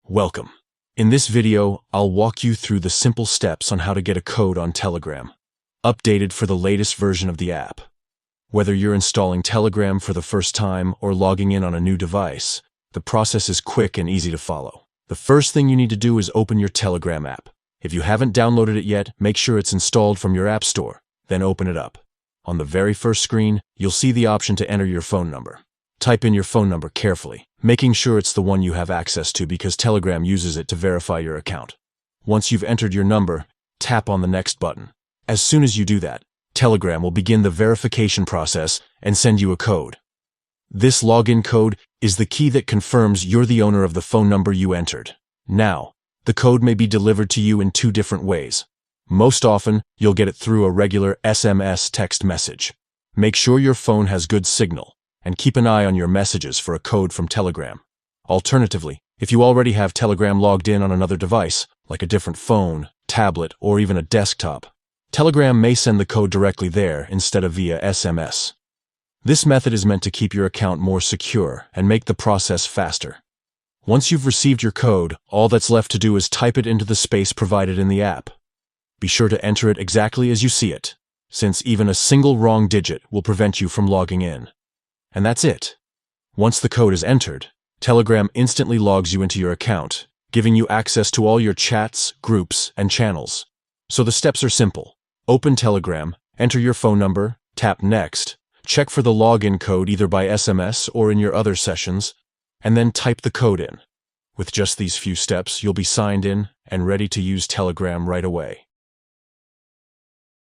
Welcome. In this video, I'll walk you through the simple steps on how to get a code on Telegram, updated for the latest version of the app. Whether you're installing Telegram for the first time or logging in on a new device, the process is quick and easy to follow. The first thing you need to do is open your Telegram app. If you haven't downloaded it yet, make sure it's installed from your app store, then open it up. On the very first screen, you'll see the option to enter your phone number. Type in your phone number carefully, making sure it's the one you have access to because Telegram uses it to verify your account. Once you've entered your number, tap on the next button. As soon as you do that, Telegram will begin the verification process and send you a code. This login code is the key that confirms you're the owner of the phone number you entered. Now, the code may be delivered to you in two different ways. Most often, you'll get it through a regular SMS text message. Make sure your phone has good signal, and keep an eye on your messages for a code from Telegram. Alternatively, if you already have Telegram logged in on another device, like a different phone, tablet, or even a desktop, Telegram may send the code directly there instead of via SMS. This method is meant to keep your account more secure and make the process faster. Once you've received your code, all that's left to do is type it into the space provided in the app. Be sure to enter it exactly as you see it, since even a single wrong digit will prevent you from logging in. And that's it. Once the code is entered, Telegram instantly logs you into your account, giving you access to all your chats, groups, and channels. So the steps are simple. Open Telegram, enter your phone number, tap Next, check for the login code either by SMS or in your other sessions, and then type the code in. With just these few steps, you'll be signed in and ready to use Telegram right away.